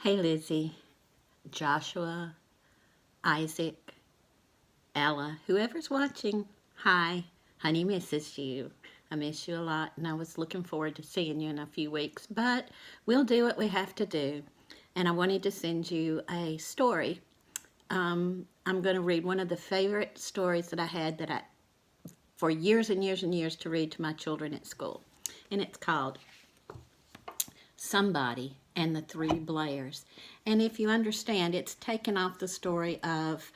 Hey Lizzie, Joshua, Isaac, Ella, whoever's watching, hi. Honey misses you. I miss you a lot and I was looking forward to seeing you in a few weeks, but we'll do what we have to do. And I wanted to send you a story. I'm going to read one of the favorite stories that I had for years and years and years to read to my children at school. And it's called Somebody and the Three Blairs. And if you understand, it's taken off the story of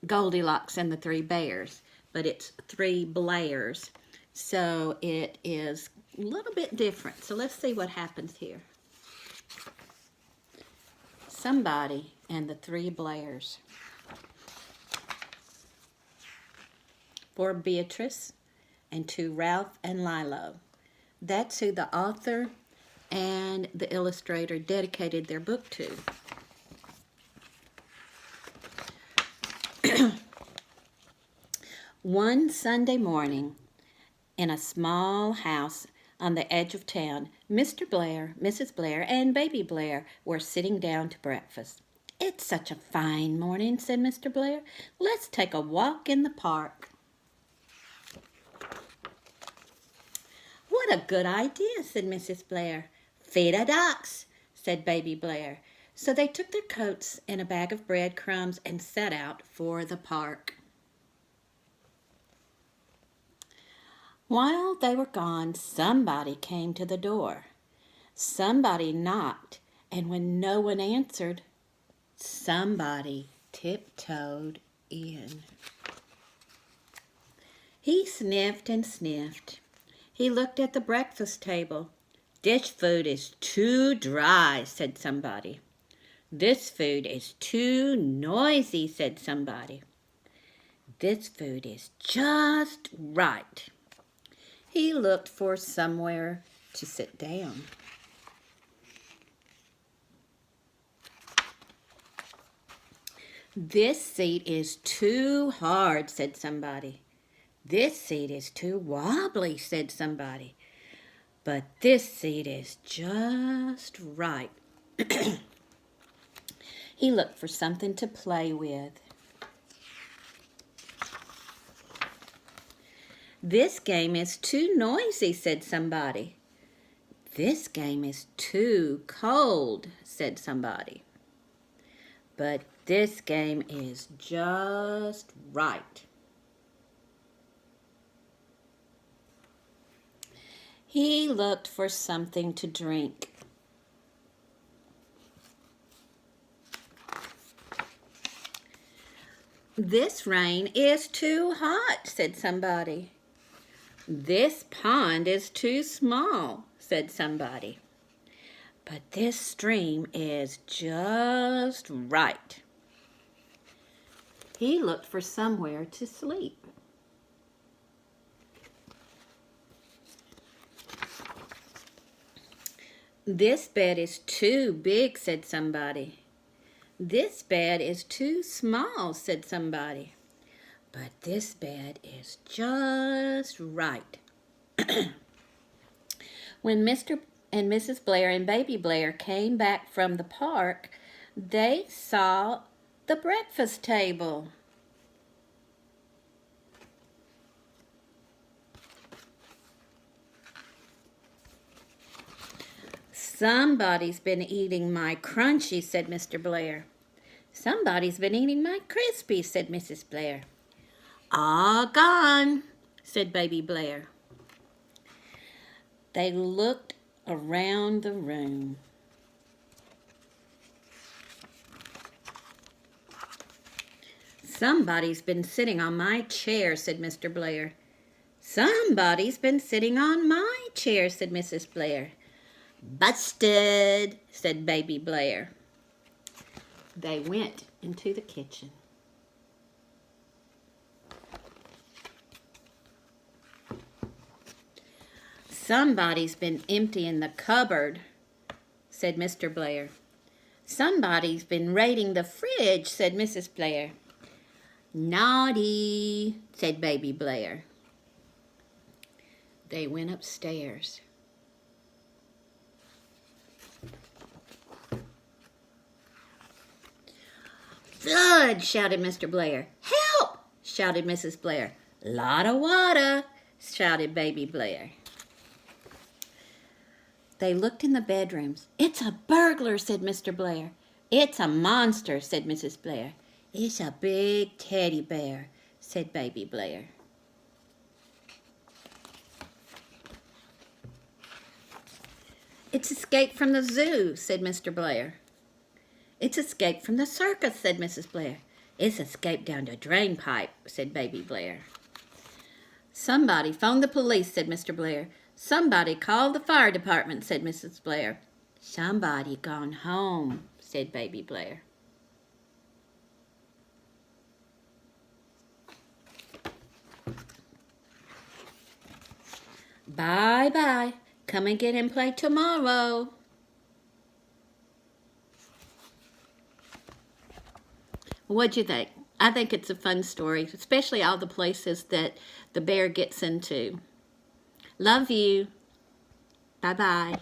Goldilocks and the Three Bears, but it's Three Blairs. So it is a little bit different. So let's see what happens here. Somebody and the Three Blairs. For Beatrice and to Ralph and Lilo. That's who the author and the illustrator dedicated their book to. One Sunday morning, in a small house on the edge of town, Mr. Blair, Mrs. Blair, and Baby Blair were sitting down to breakfast. "It's such a fine morning," said Mr. Blair. "Let's take a walk in the park." "What a good idea," said Mrs. Blair. "Feed a ducks," said Baby Blair. So they took their coats and a bag of breadcrumbs and set out for the park. While they were gone, somebody came to the door. Somebody knocked, and when no one answered, somebody tiptoed in. He sniffed and sniffed. He looked at the breakfast table. "This food is too dry," said somebody. "This food is too noisy," said somebody. "This food is just right." He looked for somewhere to sit down. "This seat is too hard," said somebody. "This seat is too wobbly," said somebody. "But this seat is just right." He looked for something to play with. "This game is too noisy," said somebody. "This game is too cold," said somebody. "But this game is just right." He looked for something to drink. "This rain is too hot," said somebody. "This pond is too small," said somebody. "But this stream is just right." He looked for somewhere to sleep. "This bed is too big," said somebody. "This bed is too small," said somebody. "But this bed is just right." When Mr. and Mrs. Blair and Baby Blair came back from the park, they saw the breakfast table. "Somebody's been eating my crunchy," said Mr. Blair. "Somebody's been eating my crispy," said Mrs. Blair. "All gone," said Baby Blair. They looked around the room. "Somebody's been sitting on my chair," said Mr. Blair. "Somebody's been sitting on my chair," said Mrs. Blair. "Busted," said Baby Blair. They went into the kitchen. "Somebody's been emptying the cupboard," said Mr. Blair. "Somebody's been raiding the fridge," said Mrs. Blair. "Naughty," said Baby Blair. They went upstairs. Flood, shouted Mr. Blair. Help, shouted Mrs. Blair. Lot of water, shouted Baby Blair. They looked in the bedrooms. It's a burglar, said Mr. Blair. It's a monster, said Mrs. Blair. It's a big teddy bear, said Baby Blair. It's escaped from the zoo, said Mr. Blair. It's escaped from the circus, said Mrs. Blair. It's escaped down the drain pipe, said Baby Blair. Somebody phoned the police, said Mr. Blair. Somebody called the fire department, said Mrs. Blair. Somebody gone home, said Baby Blair. Bye-bye. Come and get and play tomorrow. What'd you think? I think it's a fun story, especially all the places that the bear gets into. Love you. Bye-bye.